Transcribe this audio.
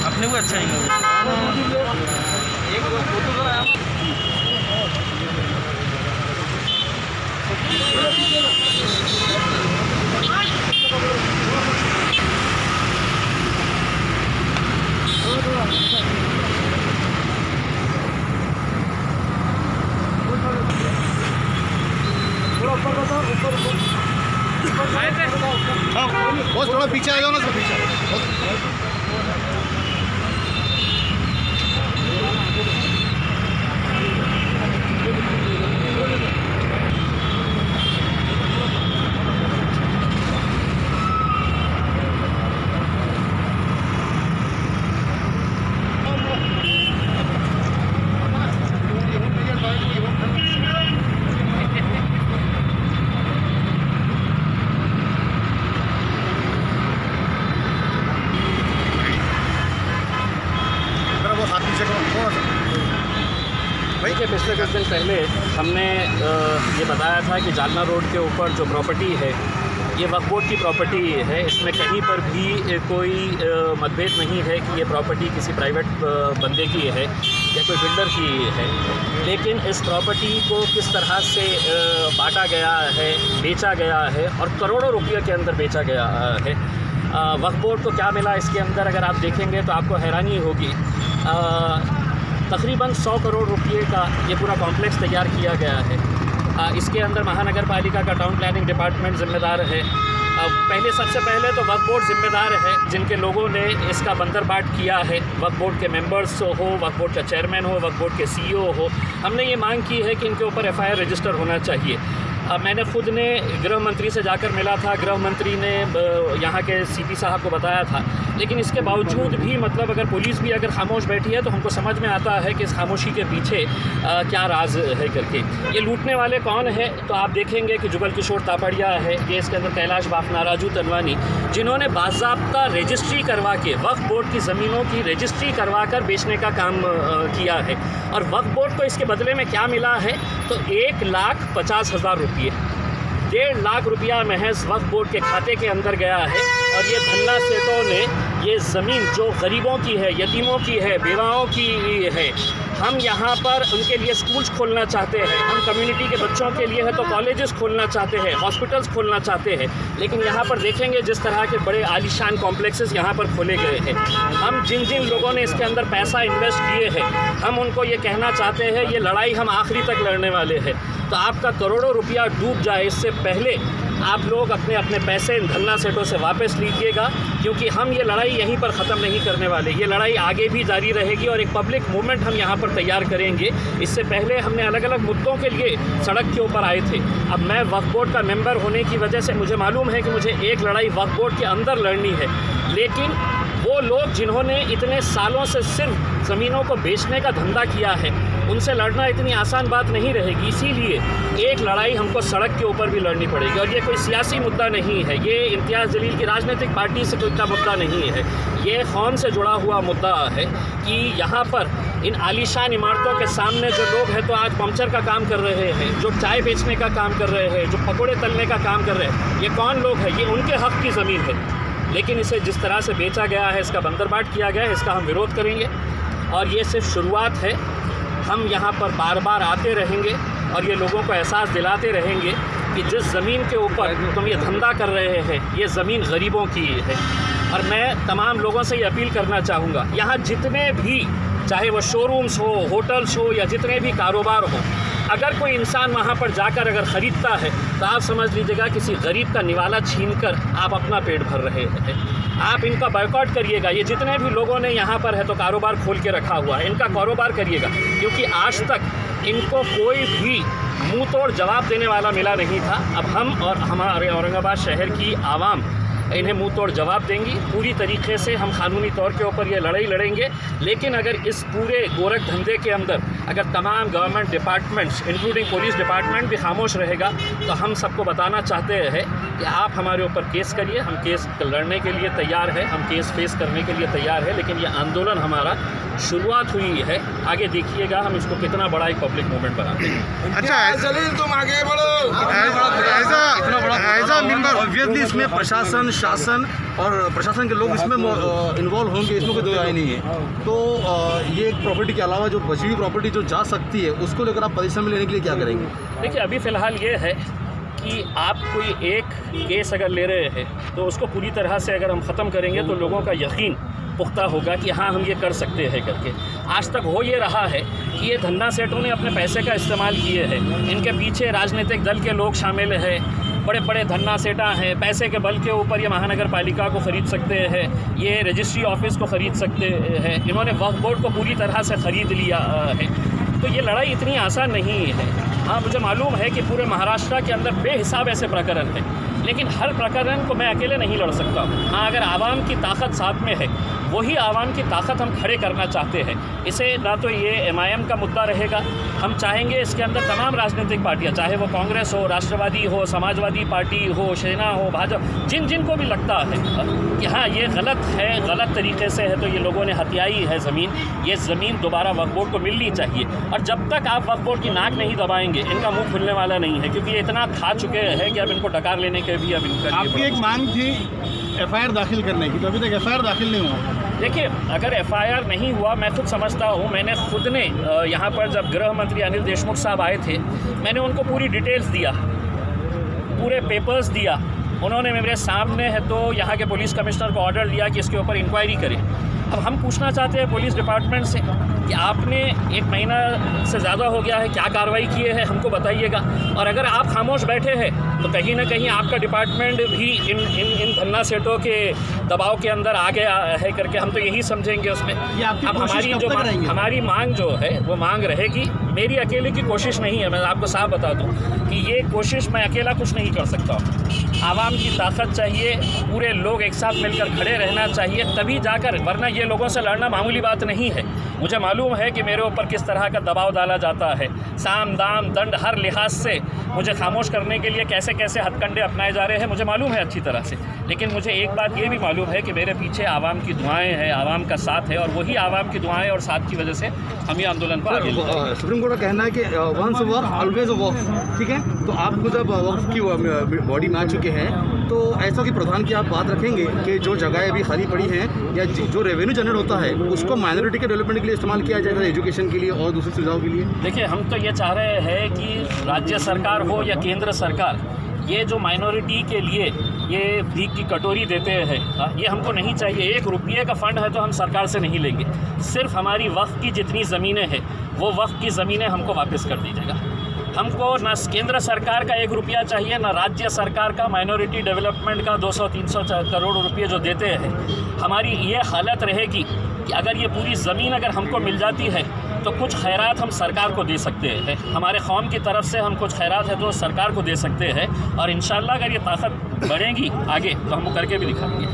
अपने को अच्छा ही बस थोड़ा पीछे आ जाओ ना, सब पीछे। देखिए, पिछले कुछ दिन पहले हमने ये बताया था कि जालना रोड के ऊपर जो प्रॉपर्टी है ये वक्फ बोर्ड की प्रॉपर्टी है। इसमें कहीं पर भी कोई मतभेद नहीं है कि ये प्रॉपर्टी किसी प्राइवेट बंदे की है या कोई बिल्डर की है। लेकिन इस प्रॉपर्टी को किस तरह से बांटा गया है, बेचा गया है और करोड़ों रुपये के अंदर बेचा गया है। वक्फ बोर्ड को क्या मिला इसके अंदर अगर आप देखेंगे तो आपको हैरानी होगी। तकरीबन 100 करोड़ रुपये का ये पूरा कॉम्प्लेक्स तैयार किया गया है। इसके अंदर महानगर पालिका का टाउन प्लानिंग डिपार्टमेंट ज़िम्मेदार है। सबसे पहले तो वक्फ बोर्ड ज़िम्मेदार है, जिनके लोगों ने इसका बंदरबाट किया है। वक्फ बोर्ड के मेंबर्स हो, वक्फ बोर्ड का चेयरमैन हो, वक्फ बोर्ड के CEO हो। हमने ये मांग की है कि इनके ऊपर FIR रजिस्टर होना चाहिए। मैंने खुद ने गृह मंत्री से जाकर मिला था। गृह मंत्री ने यहाँ के CP साहब को बताया था, लेकिन इसके बावजूद भी मतलब अगर पुलिस भी अगर खामोश बैठी है तो हमको समझ में आता है कि इस खामोशी के पीछे क्या राज है करके। ये लूटने वाले कौन है तो आप देखेंगे कि जुगल किशोर तापड़िया है, ये इसके अंदर कैलाश बाफना, राजू तनवानी, जिन्होंने बाज़ाब्ता रजिस्ट्री करवा के वक्फ बोर्ड की ज़मीनों की रजिस्ट्री करवा कर बेचने का काम किया है। और वक्फ बोर्ड को इसके बदले में क्या मिला है तो 1,50,000 रुपये, 1.5 लाख रुपया महज वक्फ बोर्ड के खाते के अंदर गया है। और ये धन्ना सेठों ने ये ज़मीन जो गरीबों की है, यतीमों की है, बेवाओं की है, हम यहाँ पर उनके लिए स्कूल्स खोलना चाहते हैं, हम कम्युनिटी के बच्चों के लिए है तो कॉलेजेस खोलना चाहते हैं, हॉस्पिटल्स खोलना चाहते हैं। लेकिन यहाँ पर देखेंगे जिस तरह के बड़े आलीशान कॉम्प्लेक्सेस यहाँ पर खोले गए हैं। हम जिन जिन लोगों ने इसके अंदर पैसा इन्वेस्ट किए हैं, हम उनको ये कहना चाहते हैं ये लड़ाई हम आखिरी तक लड़ने वाले हैं। तो आपका करोड़ों रुपया डूब जाए इससे पहले आप लोग अपने अपने पैसे इन धन्ना सेठों से वापस लीजिएगा, क्योंकि हम ये लड़ाई यहीं पर ख़त्म नहीं करने वाले। ये लड़ाई आगे भी जारी रहेगी और एक पब्लिक मूवमेंट हम यहाँ पर तैयार करेंगे। इससे पहले हमने अलग अलग मुद्दों के लिए सड़क के ऊपर आए थे। अब मैं वक्फ बोर्ड का मेंबर होने की वजह से मुझे मालूम है कि मुझे एक लड़ाई वक्फ बोर्ड के अंदर लड़नी है, लेकिन वो लोग जिन्होंने इतने सालों से सिर्फ ज़मीनों को बेचने का धंधा किया है, उनसे लड़ना इतनी आसान बात नहीं रहेगी। इसीलिए एक लड़ाई हमको सड़क के ऊपर भी लड़नी पड़ेगी। और ये कोई सियासी मुद्दा नहीं है, ये इम्तियाज़ जलील की राजनीतिक पार्टी से कोई का मुद्दा नहीं है, ये कौम से जुड़ा हुआ मुद्दा है कि यहाँ पर इन आलीशान इमारतों के सामने जो लोग हैं तो आज पंचर का काम कर रहे हैं, जो चाय बेचने का काम कर रहे हैं, जो पकौड़े तलने का काम कर रहे हैं, ये कौन लोग हैं? ये उनके हक़ की ज़मीन है। लेकिन इसे जिस तरह से बेचा गया है, इसका बंदरबाट किया गया है, इसका हम विरोध करेंगे। और ये सिर्फ शुरुआत है। हम यहाँ पर बार बार आते रहेंगे और ये लोगों को एहसास दिलाते रहेंगे कि जिस ज़मीन के ऊपर तुम ये धंधा कर रहे हैं, ये ज़मीन गरीबों की है। और मैं तमाम लोगों से ये अपील करना चाहूँगा, यहाँ जितने भी चाहे वो शोरूम्स हो, होटल्स हो या जितने भी कारोबार हो, अगर कोई इंसान वहाँ पर जाकर अगर ख़रीदता है तो आप समझ लीजिएगा किसी गरीब का निवाला छीनकर आप अपना पेट भर रहे हैं। आप इनका बायकॉट करिएगा। ये जितने भी लोगों ने यहाँ पर है तो कारोबार खोल के रखा हुआ है, इनका कारोबार करिएगा, क्योंकि आज तक इनको कोई भी मुँह तोड़ जवाब देने वाला मिला नहीं था। अब हम और हमारे औरंगाबाद शहर की आवाम इन्हें मुंह तोड़ जवाब देंगी। पूरी तरीके से हम कानूनी तौर के ऊपर ये लड़ाई लड़ेंगे। लेकिन अगर इस पूरे गोरख धंधे के अंदर अगर तमाम government departments including police department भी खामोश रहेगा तो हम सबको बताना चाहते हैं कि आप हमारे ऊपर केस करिए, हम केस लड़ने के लिए तैयार है, हम केस फेस करने के लिए तैयार है। लेकिन ये आंदोलन हमारा शुरुआत हुई है, आगे देखिएगा हम इसको कितना बड़ा एक पब्लिक मूवमेंट बनाते हैं। अच्छा, तुम आगे बढ़ो। ऑब्वियसली इसमें प्रशासन, शासन और प्रशासन के लोग इसमें इन्वॉल्व होंगे, इसमें कोई दो राय नहीं है। तो ये एक प्रॉपर्टी के अलावा जो बची हुई प्रॉपर्टी जो जा सकती है उसको लेकर आप पोजीशन में लेने के लिए क्या करेंगे? देखिए, अभी फ़िलहाल ये है कि आप कोई एक केस अगर ले रहे हैं तो उसको पूरी तरह से अगर हम ख़त्म करेंगे तो लोगों का यकीन पुख्ता होगा कि हाँ हम ये कर सकते हैं करके। आज तक हो ये रहा है कि ये धन्ना सेठों ने अपने पैसे का इस्तेमाल किए हैं, इनके पीछे राजनीतिक दल के लोग शामिल हैं, बड़े बड़े धन्ना सेठा हैं, पैसे के बल के ऊपर ये महानगर पालिका को ख़रीद सकते हैं, ये रजिस्ट्री ऑफिस को ख़रीद सकते हैं, इन्होंने वक्फ बोर्ड को पूरी तरह से ख़रीद लिया है। तो ये लड़ाई इतनी आसान नहीं है। हाँ, मुझे मालूम है कि पूरे महाराष्ट्र के अंदर बेहिसाब ऐसे प्रकरण हैं, लेकिन हर प्रकरण को मैं अकेले नहीं लड़ सकता हूँ। हाँ, अगर आवाम की ताकत साथ में है, वही आवाम की ताकत हम खड़े करना चाहते हैं। इसे ना तो ये MIM का मुद्दा रहेगा, हम चाहेंगे इसके अंदर तमाम राजनीतिक पार्टियाँ, चाहे वो कांग्रेस हो, राष्ट्रवादी हो, समाजवादी पार्टी हो, सेना हो, भाजपा, जिनको भी लगता है कि हाँ ये गलत है, गलत तरीके से है, तो ये लोगों ने हथियाई है ज़मीन, ये ज़मीन दोबारा वक्फ बोर्ड को मिलनी चाहिए। और जब तक आप वक्फ बोर्ड की नाक नहीं दबाएंगे इनका मुंह खुलने वाला नहीं है, क्योंकि ये इतना खा चुके हैं कि अब इनको डकार लेने के भी अब इनका। आपकी एक मांग थी FIR दाखिल करने की, तो अभी तक FIR दाखिल नहीं हुआ। देखिए, अगर FIR नहीं हुआ, मैं खुद समझता हूँ, मैंने खुद ने यहाँ पर जब गृह मंत्री अनिल देशमुख साहब आए थे, मैंने उनको पूरी डिटेल्स दिया, पूरे पेपर्स दिया, उन्होंने मेरे सामने है तो यहाँ के पुलिस कमिश्नर को ऑर्डर दिया कि इसके ऊपर इंक्वायरी करें। अब हम पूछना चाहते हैं पुलिस डिपार्टमेंट से कि आपने 1 महीना से ज़्यादा हो गया है, क्या कार्रवाई किए हैं, हमको बताइएगा। और अगर आप खामोश बैठे हैं तो कहीं ना कहीं आपका डिपार्टमेंट भी इन धन्ना सेठों के दबाव के अंदर आ गया है करके हम तो यही समझेंगे उसमें। अब हमारी मांग जो है वो मांग रहेगी, मेरी अकेले की कोशिश नहीं है। मैं आपको साफ बता दूं कि ये कोशिश मैं अकेला कुछ नहीं कर सकता हूँ। आवाम की ताकत चाहिए, पूरे लोग एक साथ मिलकर खड़े रहना चाहिए, तभी जाकर, वरना ये लोगों से लड़ना मामूली बात नहीं है। मुझे मालूम है कि मेरे ऊपर किस तरह का दबाव डाला जाता है, साम दाम दंड हर लिहाज से मुझे खामोश करने के लिए कैसे कैसे हथकंडे अपनाए जा रहे हैं, मुझे मालूम है अच्छी तरह से। लेकिन मुझे एक बात ये भी मालूम है कि मेरे पीछे आवाम की दुआएं हैं, आवाम का साथ है, और वही आवाम की दुआएं और साथ की वजह से हम ये आंदोलन को आगे ले जाएंगे। सुप्रीम कोर्ट का कहना है कि वंस वक्फ ऑलवेज वक्फ, ठीक है? तो आप खुद अब वक्फ की बॉडी में आ चुके हैं, तो ऐसा कि प्रधान की आप बात रखेंगे कि जो जगह अभी खाली पड़ी हैं या जो रेवेन्यू जनरेट होता है उसको माइनॉरिटी के डेवलपमेंट के लिए इस्तेमाल किया जाएगा, एजुकेशन के लिए और दूसरी सुविधाओं के लिए? देखिए, हम तो ये चाह रहे हैं कि राज्य सरकार हो या केंद्र सरकार, ये जो माइनॉरिटी के लिए ये भीख की कटोरी देते हैं, ये हमको नहीं चाहिए। 1 रुपये का फ़ंड है तो हम सरकार से नहीं लेंगे, सिर्फ हमारी वक्फ की जितनी ज़मीनें हैं वो वक्फ की ज़मीनें हमको वापस कर दीजिएगा। हमको ना केंद्र सरकार का 1 रुपया चाहिए, ना राज्य सरकार का माइनॉरिटी डेवलपमेंट का 200-300 करोड़ रुपये जो देते हैं। हमारी ये हालत रहेगी कि अगर ये पूरी ज़मीन अगर हमको मिल जाती है तो कुछ खैरात हम सरकार को दे सकते हैं, हमारे कौम की तरफ से हम कुछ खैरात है तो सरकार को दे सकते हैं, और इंशाल्लाह अगर ये ताकत बढ़ेगी आगे तो हम करके भी दिखाएंगे।